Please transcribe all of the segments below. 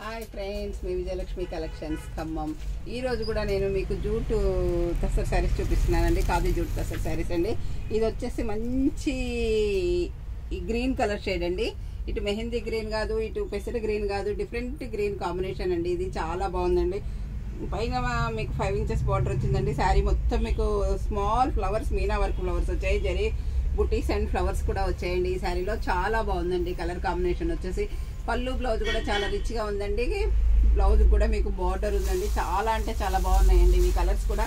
Hi friends, మీ Vijayalakshmi collections Khammam. ఈరోజు కూడా నేను మీకు జూట్ తసర్ శారీస్ చూపిస్తున్నానండి. ఖాదీ జూట్ తసర్ శారీస్ అండి. ఇది వచ్చేసి మంచి గ్రీన్ కలర్ షేడ్ అండి. ఇటు మెహందీ గ్రీన్ కాదు, ఇటు పెసర గ్రీన్ కాదు, డిఫరెంట్ గ్రీన్ కాంబినేషన్ అండి. ఇది చాలా బాగుందండి. పైన మీకు 5 ఇంచెస్ బార్డర్ వచ్చిందండి. శారీ మొత్తం మీకు small flowers, Meena work flowers వచ్చాయి. జరీ బుటీస్ అండ్ ఫ్లవర్స్ కూడా వచ్చాయండి. ఈ శారీలో చాలా బాగుందండి. కలర్ కాంబినేషన్ వచ్చేసి పళ్ళు, బ్లౌజ్ కూడా చాలా రిచ్ గా ఉందండి. బ్లౌజ్ కూడా మీకు బార్డర్ ఉందండి. చాలా అంటే చాలా బాగున్నాయండి. ఈ కలర్స్ కూడా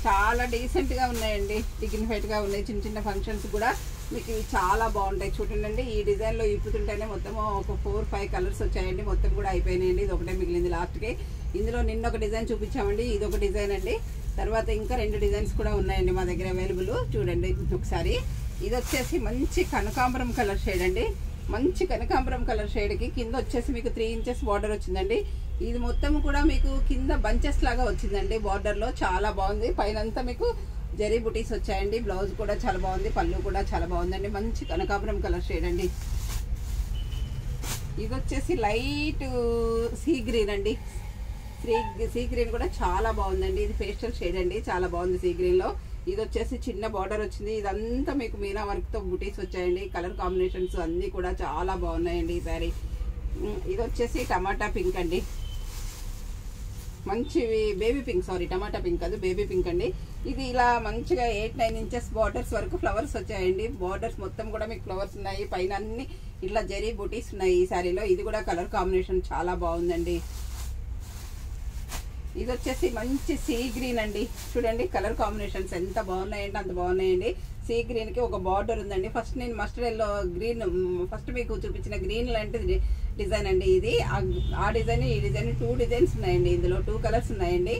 చాలా డీసెంట్ గా ఉన్నాయండి. డిగ్నిఫైడ్ గా ఉన్నాయి. చిన్న చిన్న ఫంక్షన్స్ కూడా మీకు ఇవి చాలా బాగుంటాయి. చూడండి, ఈ డిజైన్ లో ఇప్పుతుంటేనే మొత్తం ఒక 4-5 కలర్స్ వచ్చాయండి. మొత్తం కూడా అయిపోయినాయండి. ఇది ఒకటే మిగిలింది లాస్ట్ కి. ఇందులో నిన్న ఒక డిజైన్ చూపించామండి. ఇది ఒక డిజైన్ అండి. తర్వాత ఇంకా 2 డిజైన్స్ కూడా ఉన్నాయండి మా దగ్గర అవైలబుల్. చూడండి ఒకసారి. ఇది వచ్చేసి మంచి కనకాంబరం కలర్ షేడ్ అండి. మంచి కనకాంబరం కలర్ షేడ్ కి కింద వచ్చేసి మీకు 3 ఇంచెస్ బార్డర్ వచ్చిందండి. ఇది మొత్తం కూడా మీకు కింద బంచెస్ లాగా వచ్చిందండి. బార్డర్ లో చాలా బాగుంది. పైనంతా మీకు జరీ బుటీస్ వచ్చాయండి. బ్లౌజ్ కూడా చాలా బాగుంది. పళ్ళు కూడా చాలా బాగుందండి. మంచి కనకాంబరం కలర్ షేడ్ అండి. ఇది వచ్చేసి లైట్ సీ గ్రీన్ అండి. సీ గ్రీన్ కూడా చాలా బాగుందండి. ఇది పేస్టల్ షేడ్ అండి. చాలా బాగుంది సీ గ్రీన్ లో. ఇది వచ్చేసి చిన్న బార్డర్ వచ్చింది. ఇదంతా మీకు మీనా వర్క్ తో బుటీస్ వచ్చాయండి. కలర్ కాంబినేషన్స్ అన్ని కూడా చాలా బాగున్నాయండి ఈ శారీ. ఇది వచ్చేసి టమాటా పింక్ అండి. మంచి బేబీ పింక్, సారీ టమాటా పింక్ కాదు, బేబీ పింక్ అండి. ఇది ఇలా మంచిగా 8-9 ఇంచెస్ బార్డర్స్ వరకు ఫ్లవర్స్ వచ్చాయండి. బార్డర్స్ మొత్తం కూడా మీకు ఫ్లవర్స్ ఉన్నాయి. పైన అన్ని ఇట్లా జరీ బుటీస్ ఉన్నాయి ఈ శారీలో. ఇది కూడా కలర్ కాంబినేషన్ చాలా బాగుందండి. ఇది వచ్చేసి మంచి సీ గ్రీన్ అండి. చూడండి కలర్ కాంబినేషన్స్ ఎంత బాగున్నాయండి, అంత బాగున్నాయండి. సీ గ్రీన్ కి ఒక బార్డర్ ఉందండి. ఫస్ట్ నేను మస్టర్డ్ ఎల్లో గ్రీన్ ఫస్ట్ మీకు చూపించిన గ్రీన్ లాంటి డిజైన్ అండి. ఇది ఆ డిజైన్, ఈ డిజైన్ 2 డిజైన్స్ ఉన్నాయండి. ఇందులో 2 కలర్స్ ఉన్నాయండి.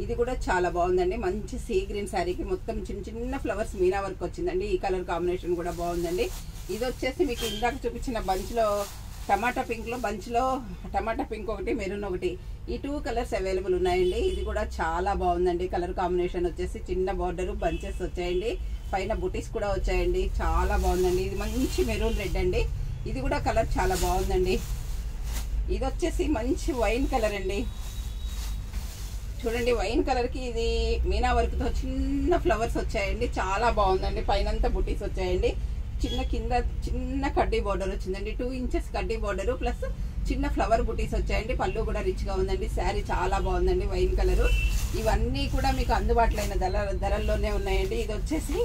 ఇది కూడా చాలా బాగుందండి. మంచి సీ గ్రీన్ శారీకి మొత్తం చిన్న చిన్న ఫ్లవర్స్ మీనా వర్క్ వచ్చిందండి. ఈ కలర్ కాంబినేషన్ కూడా బాగుందండి. ఇది వచ్చేసి మీకు ఇందాక చూపించిన బంచ్ లో టమాటా పింక్ లో, బంచ్ లో టమాటా పింక్ ఒకటి, మెరూన్ ఒకటి, ఈ 2 కలర్స్ అవైలబుల్ ఉన్నాయండి. ఇది కూడా చాలా బాగుందండి. కలర్ కాంబినేషన్ వచ్చేసి చిన్న బార్డర్, బంచెస్ వచ్చాయండి. పైన బుటీస్ కూడా వచ్చాయండి. చాలా బాగుందండి. ఇది మంచి మెరూన్ రెడ్ అండి. ఇది కూడా కలర్ చాలా బాగుందండి. ఇది వచ్చేసి మంచి వైన్ కలర్ అండి. చూడండి వైన్ కలర్ కి ఇది మీనా వర్క్ తో చిన్న ఫ్లవర్స్ వచ్చాయండి. చాలా బాగుందండి. పైనంతా బుటీస్ వచ్చాయండి. కింద చిన్న కడ్డీ బార్డర్ వచ్చిందండి. 2 ఇంచెస్ కడ్డీ బార్డర్ ప్లస్ చిన్న ఫ్లవర్ బుటీస్ వచ్చాయండి. పళ్ళు కూడా రిచ్ గా ఉందండి. శారీ చాలా బాగుందండి. Wine colour. ఇవన్నీ కూడా మీకు అందుబాటులో అయిన ధరల్లోనే ఉన్నాయండి. ఇది వచ్చేసి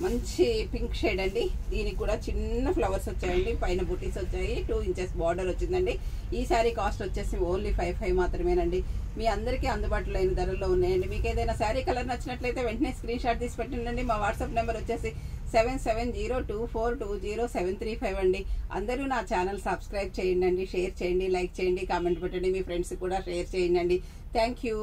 మంచి పింక్ షేడ్ అండి. దీనికి కూడా చిన్న ఫ్లవర్స్ వచ్చాయండి. పైన బుటీస్ వచ్చాయి. 2 ఇంచెస్ బార్డర్ వచ్చిందండి. ఈ శారీ కాస్ట్ వచ్చేసి ఓన్లీ 55 మాత్రమేనండి. మీ అందరికీ అందుబాటులో అయిన ధరల్లో ఉన్నాయండి. మీకు ఏదైనా శారీ కలర్ నచ్చినట్లయితే వెంటనే స్క్రీన్ షాట్ తీసి పెట్టండి. మా వాట్సాప్ నెంబర్ వచ్చేసి 7702242075 అండి. అందరూ నా ఛానల్ సబ్స్క్రైబ్ చేయండి, షేర్ చేయండి, లైక్ చేయండి, కామెంట్ పెట్టండి. మీ ఫ్రెండ్స్ కూడా షేర్ చేయండి. Thank you.